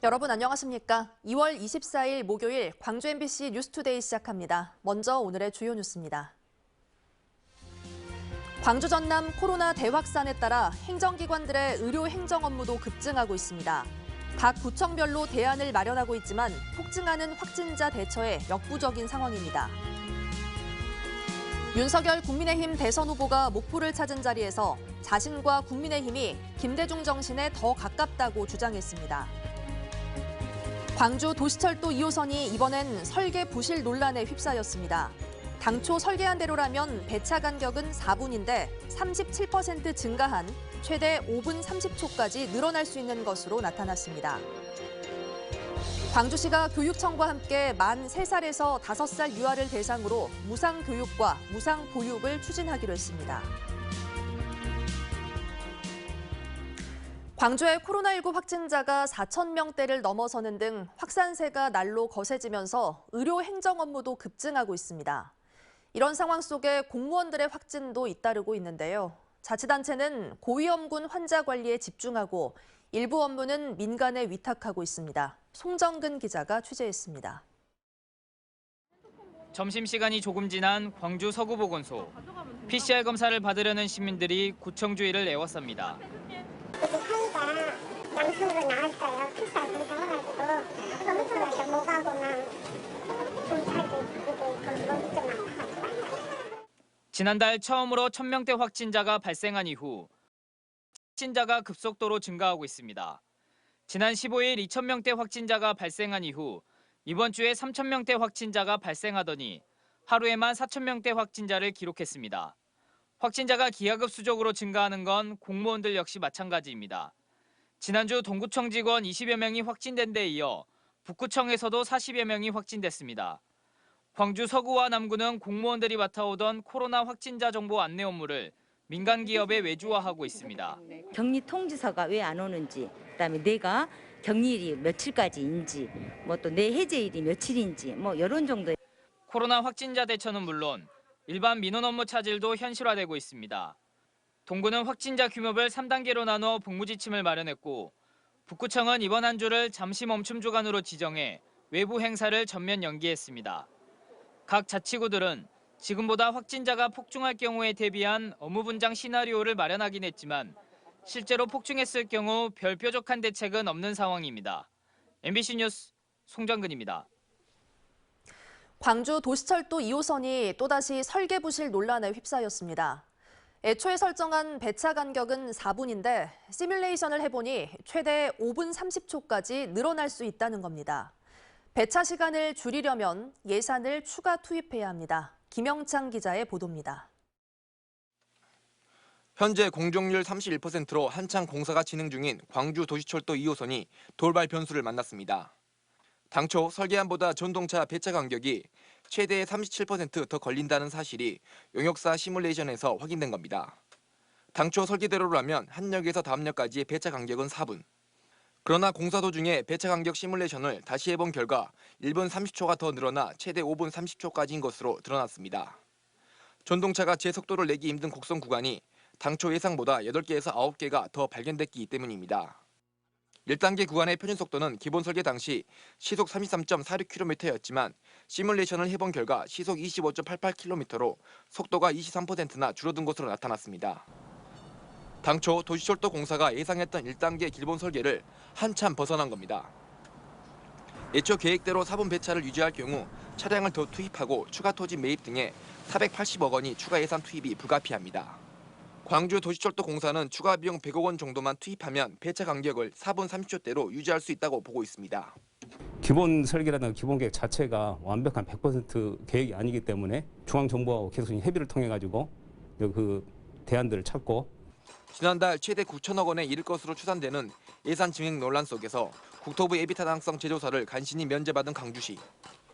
여러분 안녕하십니까? 2월 24일 목요일 광주 MBC 뉴스투데이 시작합니다. 먼저 오늘의 주요 뉴스입니다. 광주 전남 코로나 대확산에 따라 행정기관들의 의료 행정 업무도 급증하고 있습니다. 각 구청별로 대안을 마련하고 있지만 폭증하는 확진자 대처에 역부족인 상황입니다. 윤석열 국민의힘 대선 후보가 목포를 찾은 자리에서 자신과 국민의힘이 김대중 정신에 더 가깝다고 주장했습니다. 광주 도시철도 2호선이 이번엔 설계 부실 논란에 휩싸였습니다. 당초 설계한 대로라면 배차 간격은 4분인데 37% 증가한 최대 5분 30초까지 늘어날 수 있는 것으로 나타났습니다. 광주시가 교육청과 함께 만 3살에서 5살 유아를 대상으로 무상교육과 무상보육을 추진하기로 했습니다. 광주의 코로나19 확진자가 4,000명대를 넘어서는 등 확산세가 날로 거세지면서 의료 행정 업무도 급증하고 있습니다. 이런 상황 속에 공무원들의 확진도 잇따르고 있는데요. 자치단체는 고위험군 환자 관리에 집중하고 일부 업무는 민간에 위탁하고 있습니다. 송정근 기자가 취재했습니다. 점심시간이 조금 지난 광주 서구보건소. PCR 검사를 받으려는 시민들이 구청 주위를 에워쌉니다. 사이가 양성으로 나왔어요. PCR 검사해가지고 검사가 못 가고만 검사도 목이 좀 아파가지고. 지난달 처음으로 1,000명대 확진자가 발생한 이후 확진자가 급속도로 증가하고 있습니다. 지난 15일 2,000명대 확진자가 발생한 이후 이번 주에 3,000명대 확진자가 발생하더니 하루에만 4,000명대 확진자를 기록했습니다. 확진자가 기하급수적으로 증가하는 건 공무원들 역시 마찬가지입니다. 지난주 동구청 직원 20여 명이 확진된 데 이어 북구청에서도 40여 명이 확진됐습니다. 광주 서구와 남구는 공무원들이 맡아오던 코로나 확진자 정보 안내 업무를 민간 기업에 외주화하고 있습니다. 격리 통지서가 왜 안 오는지, 그다음에 내가 격리일이 며칠까지인지, 또 내 해제일이 며칠인지, 이런 정도. 코로나 확진자 대처는 물론 일반 민원 업무 차질도 현실화되고 있습니다. 동구는 확진자 규모별 3단계로 나눠 복무지침을 마련했고 북구청은 이번 한 주를 잠시 멈춤 주간으로 지정해 외부 행사를 전면 연기했습니다. 각 자치구들은 지금보다 확진자가 폭증할 경우에 대비한 업무 분장 시나리오를 마련하긴 했지만 실제로 폭증했을 경우 별 뾰족한 대책은 없는 상황입니다. MBC 뉴스 송정근입니다. 광주 도시철도 2호선이 또다시 설계 부실 논란에 휩싸였습니다. 애초에 설정한 배차 간격은 4분인데 시뮬레이션을 해보니 최대 5분 30초까지 늘어날 수 있다는 겁니다. 배차 시간을 줄이려면 예산을 추가 투입해야 합니다. 김영창 기자의 보도입니다. 현재 공정률 31%로 한창 공사가 진행 중인 광주 도시철도 2호선이 돌발 변수를 만났습니다. 당초 설계안보다 전동차 배차 간격이 최대 37% 더 걸린다는 사실이 용역사 시뮬레이션에서 확인된 겁니다. 당초 설계대로라면 한 역에서 다음 역까지의 배차 간격은 4분. 그러나 공사 도중에 배차 간격 시뮬레이션을 다시 해본 결과 1분 30초가 더 늘어나 최대 5분 30초까지인 것으로 드러났습니다. 전동차가 제 속도를 내기 힘든 곡선 구간이 당초 예상보다 8개에서 9개가 더 발견됐기 때문입니다. 1단계 구간의 표준 속도는 기본 설계 당시 시속 33.46km였지만 시뮬레이션을 해본 결과 시속 25.88km로 속도가 23%나 줄어든 것으로 나타났습니다. 당초 도시철도 공사가 예상했던 1단계 기본 설계를 한참 벗어난 겁니다. 애초 계획대로 4분 배차를 유지할 경우 차량을 더 투입하고 추가 토지 매입 등에 480억 원이 추가 예산 투입이 불가피합니다. 광주 도시철도 공사는 추가 비용 100억 원 정도만 투입하면 배차 간격을 4분 30초대로 유지할 수 있다고 보고 있습니다. 기본 설계라든가 기본 계획 자체가 완벽한 100% 계획이 아니기 때문에 중앙정부하고 계속 협의를 통해 가지고 그 대안들을 찾고 지난달 최대 9천억 원에 이를 것으로 추산되는 예산 증액 논란 속에서 국토부 예비타당성 제조사를 간신히 면제받은 광주시.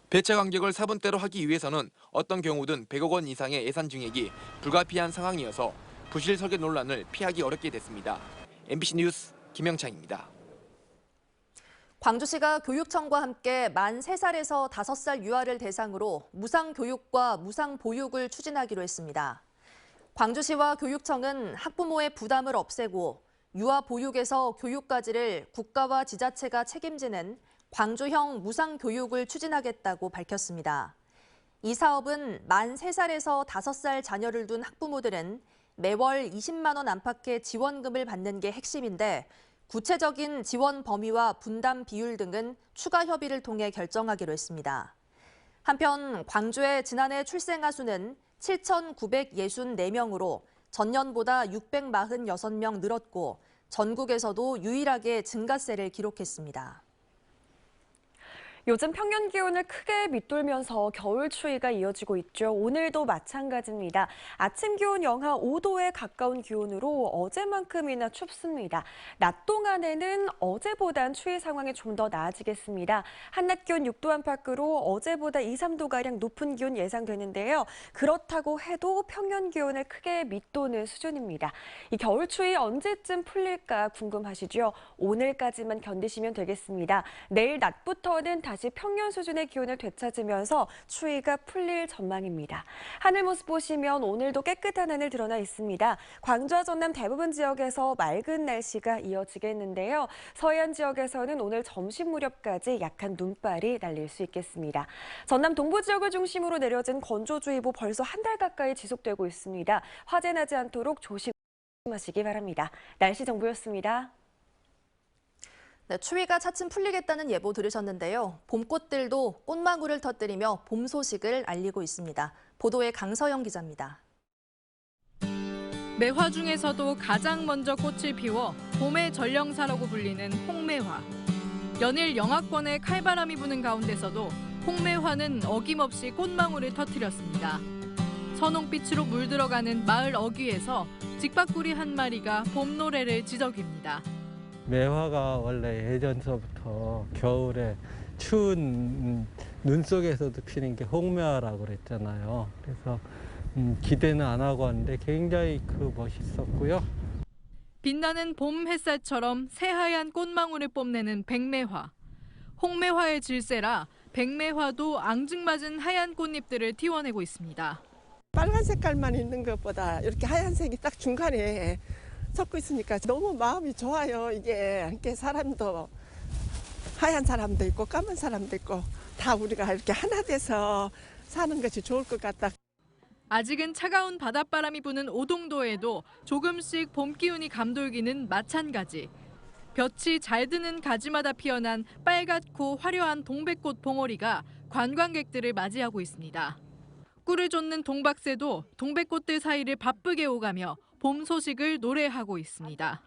배차 간격을 4분대로 하기 위해서는 어떤 경우든 100억 원 이상의 예산 증액이 불가피한 상황이어서 부실 설계 논란을 피하기 어렵게 됐습니다. MBC 뉴스 김영창입니다. 광주시가 교육청과 함께 만 3살에서 5살 유아를 대상으로 무상교육과 무상보육을 추진하기로 했습니다. 광주시와 교육청은 학부모의 부담을 없애고 유아 보육에서 교육까지를 국가와 지자체가 책임지는 광주형 무상교육을 추진하겠다고 밝혔습니다. 이 사업은 만 3살에서 5살 자녀를 둔 학부모들은 매월 20만 원 안팎의 지원금을 받는 게 핵심인데 구체적인 지원 범위와 분담 비율 등은 추가 협의를 통해 결정하기로 했습니다. 한편 광주의 지난해 출생아 수는 7,964명으로 전년보다 646명 늘었고 전국에서도 유일하게 증가세를 기록했습니다. 요즘 평년 기온을 크게 밑돌면서 겨울 추위가 이어지고 있죠. 오늘도 마찬가지입니다. 아침 기온 영하 5도에 가까운 기온으로 어제만큼이나 춥습니다. 낮 동안에는 어제보단 추위 상황이 좀 더 나아지겠습니다. 한낮 기온 6도 안팎으로 어제보다 2, 3도가량 높은 기온 예상되는데요. 그렇다고 해도 평년 기온을 크게 밑도는 수준입니다. 이 겨울 추위 언제쯤 풀릴까 궁금하시죠? 오늘까지만 견디시면 되겠습니다. 내일 낮부터는 다시 평년 수준의 기온을 되찾으면서 추위가 풀릴 전망입니다. 하늘 모습 보시면 오늘도 깨끗한 하늘 드러나 있습니다. 광주와 전남 대부분 지역에서 맑은 날씨가 이어지겠는데요. 서해안 지역에서는 오늘 점심 무렵까지 약한 눈발이 날릴 수 있겠습니다. 전남 동부 지역을 중심으로 내려진 건조주의보 벌써 한 달 가까이 지속되고 있습니다. 화재 나지 않도록 조심하시기 바랍니다. 날씨 정보였습니다. 네, 추위가 차츰 풀리겠다는 예보 들으셨는데요. 봄꽃들도 꽃망울을 터뜨리며 봄 소식을 알리고 있습니다. 보도에 강서영 기자입니다. 매화 중에서도 가장 먼저 꽃을 피워 봄의 전령사라고 불리는 홍매화. 연일 영하권에 칼바람이 부는 가운데서도 홍매화는 어김없이 꽃망울을 터뜨렸습니다. 선홍빛으로 물들어가는 마을 어귀에서 직박구리 한 마리가 봄 노래를 지저귀입니다. 매화가 원래 예전서부터 겨울에 추운 눈 속에서도 피는 게 홍매화라고 그랬잖아요. 그래서 기대는 안 하고 왔는데 굉장히 멋있었고요. 빛나는 봄 햇살처럼 새하얀 꽃망울을 뽐내는 백매화. 홍매화의 질세라 백매화도 앙증맞은 하얀 꽃잎들을 틔워내고 있습니다. 빨간 색깔만 있는 것보다 이렇게 하얀색이 딱 중간에 섞고 있으니까 너무 마음이 좋아요. 이게 사람도 하얀 사람도 있고 까만 사람도 있고 다 우리가 이렇게 하나 돼서 사는 것이 좋을 것 같다. 아직은 차가운 바닷바람이 부는 오동도에도 조금씩 봄 기운이 감돌기는 마찬가지. 볕이 잘 드는 가지마다 피어난 빨갛고 화려한 동백꽃 봉오리가 관광객들을 맞이하고 있습니다. 꿀을 쫓는 동박새도 동백꽃들 사이를 바쁘게 오가며 봄 소식을 노래하고 있습니다.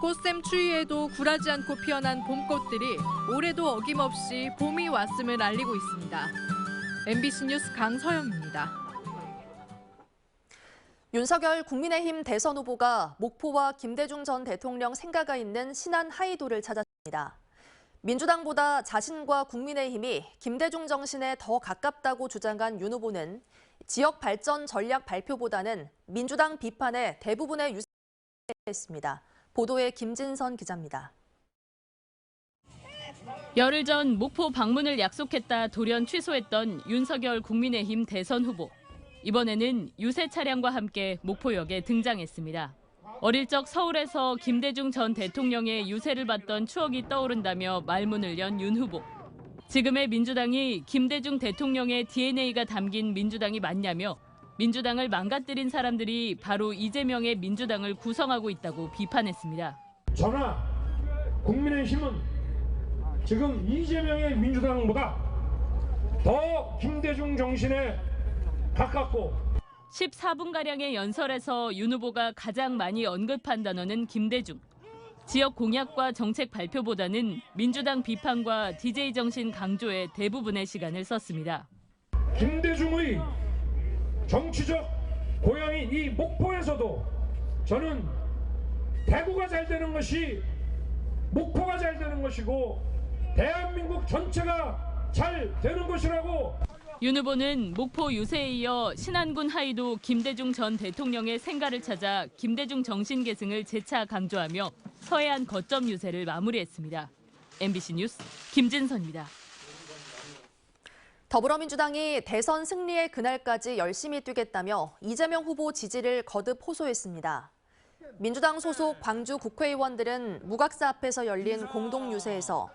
꽃샘 추위에도 굴하지 않고 피어난 봄꽃들이 올해도 어김없이 봄이 왔음을 알리고 있습니다. MBC 뉴스 강서영입니다. 윤석열 국민의힘 대선 후보가 목포와 김대중 전 대통령 생가가 있는 신안 하이도를 찾았습니다. 민주당보다 자신과 국민의힘이 김대중 정신에 더 가깝다고 주장한 윤 후보는 지역 발전 전략 발표보다는 민주당 비판에 대부분의 유세했습니다. 보도에 김진선 기자입니다. 열흘 전 목포 방문을 약속했다 돌연 취소했던 윤석열 국민의힘 대선 후보. 이번에는 유세 차량과 함께 목포역에 등장했습니다. 어릴 적 서울에서 김대중 전 대통령의 유세를 봤던 추억이 떠오른다며 말문을 연 윤 후보. 지금의 민주당이 김대중 대통령의 DNA가 담긴 민주당이 맞냐며 민주당을 망가뜨린 사람들이 바로 이재명의 민주당을 구성하고 있다고 비판했습니다. 저나 국민의힘은 지금 이재명의 민주당보다 더 김대중 정신에 가깝고 14분가량의 연설에서 윤 후보가 가장 많이 언급한 단어는 김대중. 지역 공약과 정책 발표보다는 민주당 비판과 DJ 정신 강조에 대부분의 시간을 썼습니다. 김대중의 정치적 고향인 이 목포에서도 저는 대구가 잘 되는 것이 목포가 잘 되는 것이고 대한민국 전체가 잘 되는 것이라고. 윤 후보는 목포 유세에 이어 신안군 하이도 김대중 전 대통령의 생가를 찾아 김대중 정신 계승을 재차 강조하며 서해안 거점 유세를 마무리했습니다. MBC 뉴스 김진선입니다. 더불어민주당이 대선 승리의 그날까지 열심히 뛰겠다며 이재명 후보 지지를 거듭 호소했습니다. 민주당 소속 광주 국회의원들은 무각사 앞에서 열린 공동유세에서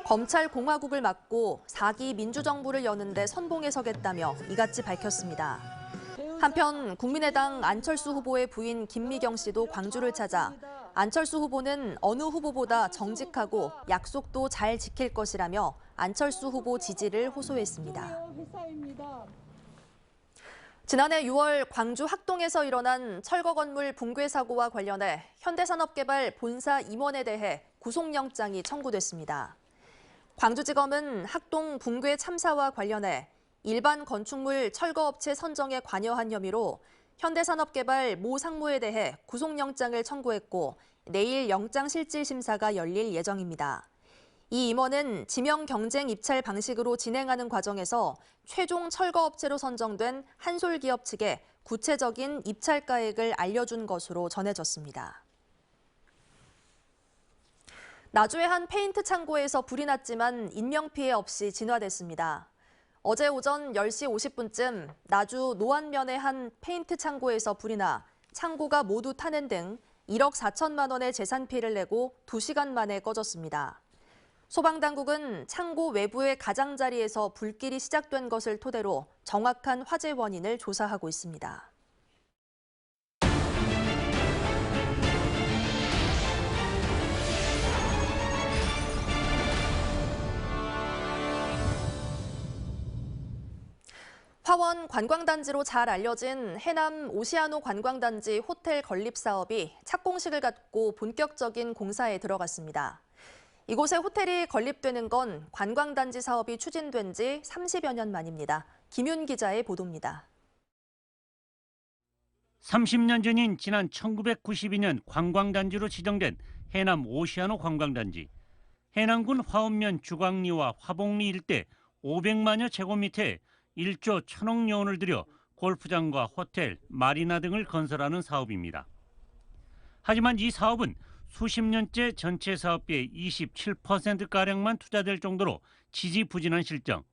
검찰 공화국을 막고 4기 민주정부를 여는 데 선봉에 서겠다며 이같이 밝혔습니다. 한편 국민의당 안철수 후보의 부인 김미경 씨도 광주를 찾아 안철수 후보는 어느 후보보다 정직하고 약속도 잘 지킬 것이라며 안철수 후보 지지를 호소했습니다. 지난해 6월 광주 학동에서 일어난 철거 건물 붕괴 사고와 관련해 현대산업개발 본사 임원에 대해 구속영장이 청구됐습니다. 광주지검은 학동 붕괴 참사와 관련해 일반 건축물 철거업체 선정에 관여한 혐의로 현대산업개발 모 상무에 대해 구속영장을 청구했고 내일 영장실질심사가 열릴 예정입니다. 이 임원은 지명 경쟁 입찰 방식으로 진행하는 과정에서 최종 철거업체로 선정된 한솔기업 측에 구체적인 입찰가액을 알려준 것으로 전해졌습니다. 나주의 한 페인트 창고에서 불이 났지만 인명피해 없이 진화됐습니다. 어제 오전 10시 50분쯤 나주 노안면의 한 페인트 창고에서 불이 나 창고가 모두 타는 등 1억 4천만 원의 재산 피해를 내고 2시간 만에 꺼졌습니다. 소방당국은 창고 외부의 가장자리에서 불길이 시작된 것을 토대로 정확한 화재 원인을 조사하고 있습니다. 화원 관광단지로 잘 알려진 해남 오시아노 관광단지 호텔 건립 사업이 착공식을 갖고 본격적인 공사에 들어갔습니다. 이곳에 호텔이 건립되는 건 관광단지 사업이 추진된 지 30여 년 만입니다. 김윤 기자의 보도입니다. 30년 전인 지난 1992년 관광단지로 지정된 해남 오시아노 관광단지. 해남군 화원면 주광리와 화봉리 일대 500만여 제곱미터에 1조 1,000억 원을 들여 골프장과 호텔, 마리나 등을 건설하는 사업입니다. 하지만 이 사업은 수십 년째 전체 사업비의 27%가량만 투자될 정도로 지지부진한 실정.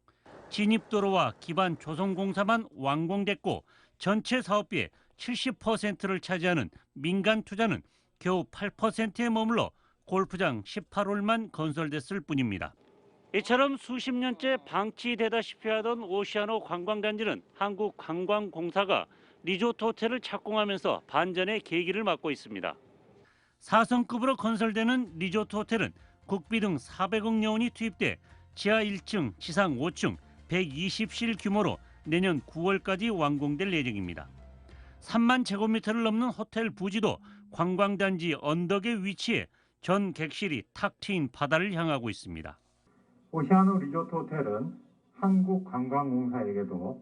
진입도로와 기반 조성공사만 완공됐고 전체 사업비의 70%를 차지하는 민간 투자는 겨우 8%에 머물러 골프장 18홀만 건설됐을 뿐입니다. 이처럼 수십 년째 방치되다시피 하던 오시아노 관광단지는 한국관광공사가 리조트 호텔을 착공하면서 반전의 계기를 맞고 있습니다. 4성급으로 건설되는 리조트 호텔은 국비 등 400억 원이 투입돼 지하 1층, 지상 5층, 120실 규모로 내년 9월까지 완공될 예정입니다. 3만 제곱미터를 넘는 호텔 부지도 관광단지 언덕에 위치해 전 객실이 탁 트인 바다를 향하고 있습니다. 오시아노 리조트 호텔은 한국관광공사에게도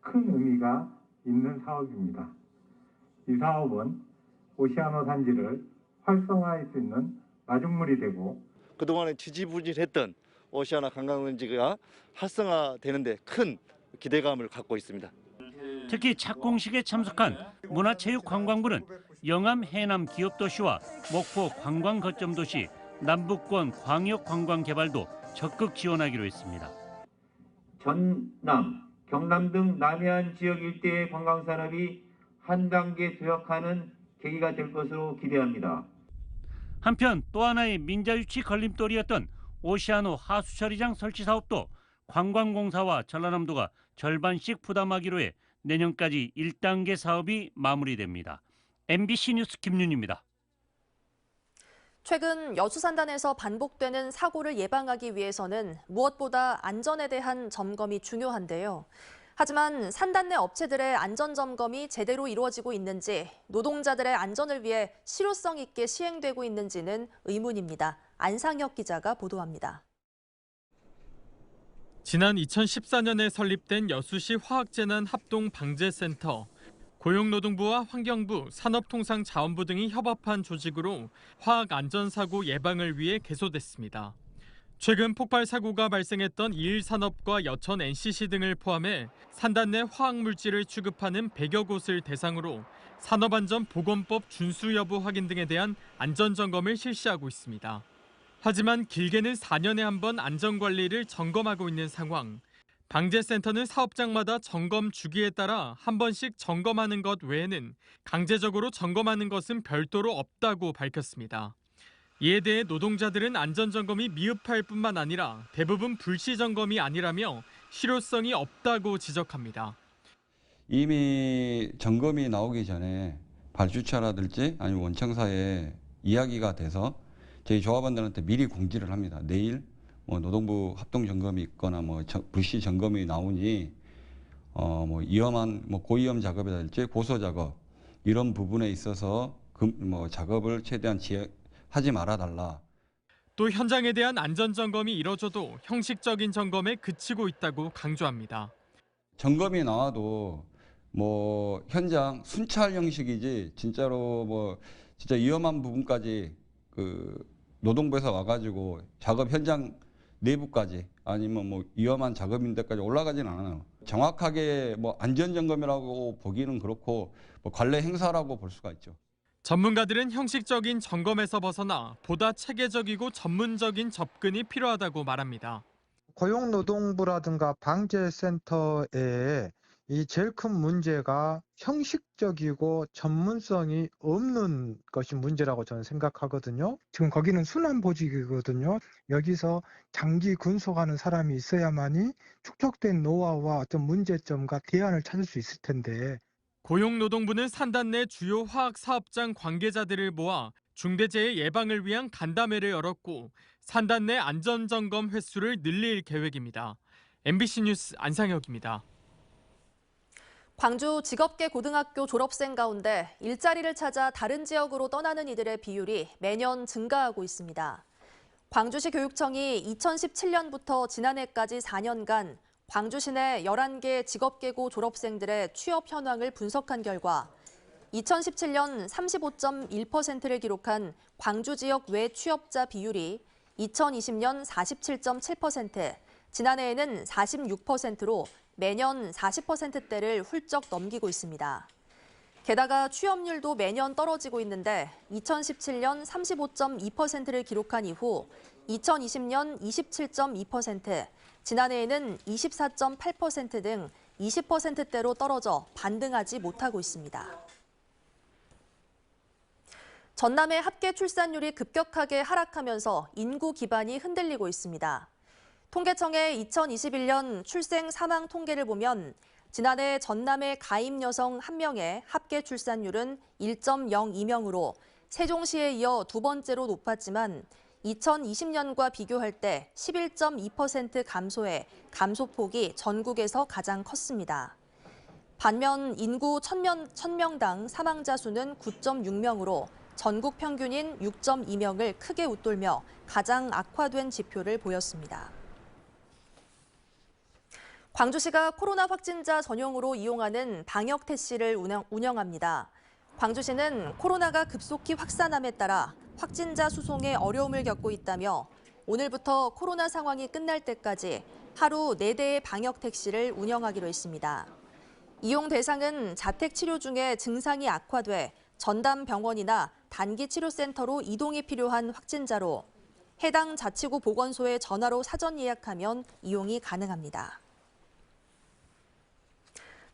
큰 의미가 있는 사업입니다. 이 사업은 오시아노 단지를 활성화할 수 있는 마중물이 되고 그동안에 지지부진했던 오시아노 관광단지가 활성화되는 데 큰 기대감을 갖고 있습니다. 특히 착공식에 참석한 문화체육관광부는 영암 해남 기업도시와 목포 관광거점도시, 남북권 광역관광개발도 적극 지원하기로 했습니다. 전남, 경남 등 남해안 지역 일대의 관광산업이 한 단계 도약하는 계기가 될 것으로 기대합니다. 한편 또 하나의 민자유치 걸림돌이었던 오시아노 하수처리장 설치 사업도 관광공사와 전라남도가 절반씩 부담하기로 해 내년까지 1단계 사업이 마무리됩니다. MBC 뉴스 김윤입니다. 최근 여수산단에서 반복되는 사고를 예방하기 위해서는 무엇보다 안전에 대한 점검이 중요한데요. 하지만 산단 내 업체들의 안전점검이 제대로 이루어지고 있는지, 노동자들의 안전을 위해 실효성 있게 시행되고 있는지는 의문입니다. 안상혁 기자가 보도합니다. 지난 2014년에 설립된 여수시 화학재난합동방재센터. 고용노동부와 환경부, 산업통상자원부 등이 협업한 조직으로 화학안전사고 예방을 위해 개소됐습니다. 최근 폭발 사고가 발생했던 이일산업과 여천 NCC 등을 포함해 산단 내 화학물질을 취급하는 100여 곳을 대상으로 산업안전보건법 준수 여부 확인 등에 대한 안전점검을 실시하고 있습니다. 하지만 길게는 4년에 한 번 안전관리를 점검하고 있는 상황. 방재센터는 사업장마다 점검 주기에 따라 한 번씩 점검하는 것 외에는 강제적으로 점검하는 것은 별도로 없다고 밝혔습니다. 이에 대해 노동자들은 안전점검이 미흡할 뿐만 아니라 대부분 불시 점검이 아니라며 실효성이 없다고 지적합니다. 이미 점검이 나오기 전에 발주처라든지 아니면 원청사에 이야기가 돼서 저희 조합원들한테 미리 공지를 합니다. 내일 노동부 합동 점검이 있거나 불시 점검이 나오니 위험한 고위험 작업이랄지 고소 작업 이런 부분에 있어서 작업을 최대한 하지 말아 달라. 또 현장에 대한 안전 점검이 이뤄져도 형식적인 점검에 그치고 있다고 강조합니다. 점검이 나와도 현장 순찰 형식이지 진짜로 진짜 위험한 부분까지 노동부에서 와가지고 작업 현장 내부까지 아니면 위험한 작업인데까지 올라가지는 않아요. 정확하게 안전점검이라고 보기는 그렇고 관례 행사라고 볼 수가 있죠. 전문가들은 형식적인 점검에서 벗어나 보다 체계적이고 전문적인 접근이 필요하다고 말합니다. 고용노동부라든가 방재센터에 이 제일 큰 문제가 형식적이고 전문성이 없는 것이 문제라고 저는 생각하거든요. 지금 거기는 순환보직이거든요. 여기서 장기 근속하는 사람이 있어야만이 축적된 노하우와 어떤 문제점과 대안을 찾을 수 있을 텐데. 고용노동부는 산단 내 주요 화학 사업장 관계자들을 모아 중대재해 예방을 위한 간담회를 열었고 산단 내 안전점검 횟수를 늘릴 계획입니다. MBC 뉴스 안상혁입니다. 광주 직업계 고등학교 졸업생 가운데 일자리를 찾아 다른 지역으로 떠나는 이들의 비율이 매년 증가하고 있습니다. 광주시 교육청이 2017년부터 지난해까지 4년간 광주시 내 11개 직업계고 졸업생들의 취업 현황을 분석한 결과 2017년 35.1%를 기록한 광주 지역 외 취업자 비율이 2020년 47.7%, 지난해에는 46%로 매년 40%대를 훌쩍 넘기고 있습니다. 게다가 취업률도 매년 떨어지고 있는데 2017년 35.2%를 기록한 이후 2020년 27.2%, 지난해에는 24.8% 등 20%대로 떨어져 반등하지 못하고 있습니다. 전남의 합계 출산율이 급격하게 하락하면서 인구 기반이 흔들리고 있습니다. 통계청의 2021년 출생 사망 통계를 보면 지난해 전남의 가임 여성 1명의 합계 출산율은 1.02명으로 세종시에 이어 두 번째로 높았지만 2020년과 비교할 때 11.2% 감소해 감소폭이 전국에서 가장 컸습니다. 반면 인구 1000명당 사망자 수는 9.6명으로 전국 평균인 6.2명을 크게 웃돌며 가장 악화된 지표를 보였습니다. 광주시가 코로나 확진자 전용으로 이용하는 방역 택시를 운영합니다. 광주시는 코로나가 급속히 확산함에 따라 확진자 수송에 어려움을 겪고 있다며 오늘부터 코로나 상황이 끝날 때까지 하루 4대의 방역 택시를 운영하기로 했습니다. 이용 대상은 자택 치료 중에 증상이 악화돼 전담 병원이나 단기 치료센터로 이동이 필요한 확진자로 해당 자치구 보건소에 전화로 사전 예약하면 이용이 가능합니다.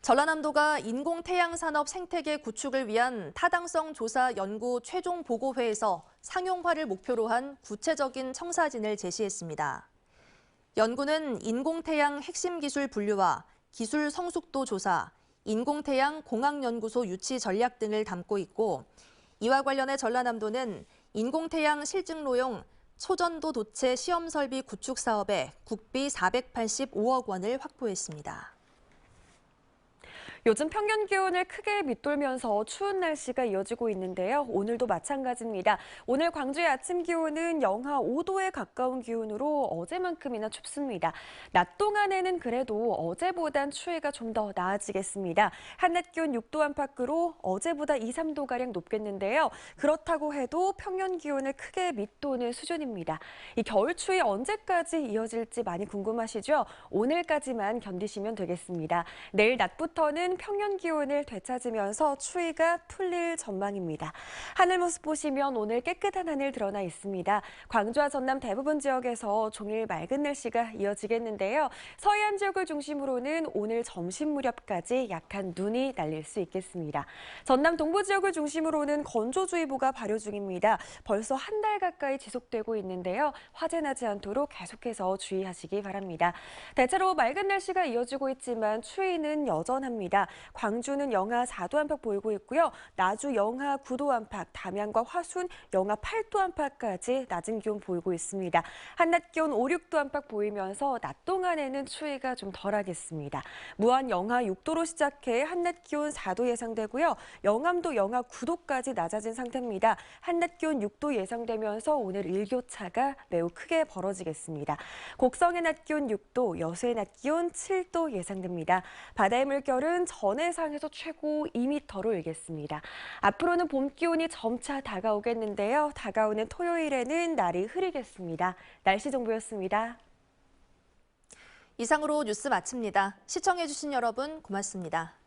전라남도가 인공태양산업 생태계 구축을 위한 타당성 조사 연구 최종 보고회에서 상용화를 목표로 한 구체적인 청사진을 제시했습니다. 연구는 인공태양 핵심 기술 분류와 기술 성숙도 조사, 인공태양 공학연구소 유치 전략 등을 담고 있고 이와 관련해 전라남도는 인공태양 실증로용 초전도 도체 시험설비 구축 사업에 국비 485억 원을 확보했습니다. 요즘 평년 기온을 크게 밑돌면서 추운 날씨가 이어지고 있는데요. 오늘도 마찬가지입니다. 오늘 광주의 아침 기온은 영하 5도에 가까운 기온으로 어제만큼이나 춥습니다. 낮 동안에는 그래도 어제보단 추위가 좀 더 나아지겠습니다. 한낮 기온 6도 안팎으로 어제보다 2, 3도가량 높겠는데요. 그렇다고 해도 평년 기온을 크게 밑도는 수준입니다. 이 겨울 추위 언제까지 이어질지 많이 궁금하시죠? 오늘까지만 견디시면 되겠습니다. 내일 낮부터는 내일은 평년 기온을 되찾으면서 추위가 풀릴 전망입니다. 하늘 모습 보시면 오늘 깨끗한 하늘 드러나 있습니다. 광주와 전남 대부분 지역에서 종일 맑은 날씨가 이어지겠는데요. 서해안 지역을 중심으로는 오늘 점심 무렵까지 약한 눈이 날릴 수 있겠습니다. 전남 동부 지역을 중심으로는 건조주의보가 발효 중입니다. 벌써 한 달 가까이 지속되고 있는데요. 화재 나지 않도록 계속해서 주의하시기 바랍니다. 대체로 맑은 날씨가 이어지고 있지만 추위는 여전합니다. 광주는 영하 4도 안팎 보이고 있고요. 나주 영하 9도 안팎, 담양과 화순 영하 8도 안팎까지 낮은 기온 보이고 있습니다. 한낮 기온 5, 6도 안팎 보이면서 낮 동안에는 추위가 좀 덜하겠습니다. 무안 영하 6도로 시작해 한낮 기온 4도 예상되고요. 영암도 영하 9도까지 낮아진 상태입니다. 한낮 기온 6도 예상되면서 오늘 일교차가 매우 크게 벌어지겠습니다. 곡성의 낮 기온 6도, 여수의 낮 기온 7도 예상됩니다. 바다의 물결은 전해상에서 최고 2m로 일겠습니다. 앞으로는 봄 기온이 점차 다가오겠는데요. 다가오는 토요일에는 날이 흐리겠습니다. 날씨 정보였습니다. 이상으로 뉴스 마칩니다. 시청해주신 여러분 고맙습니다.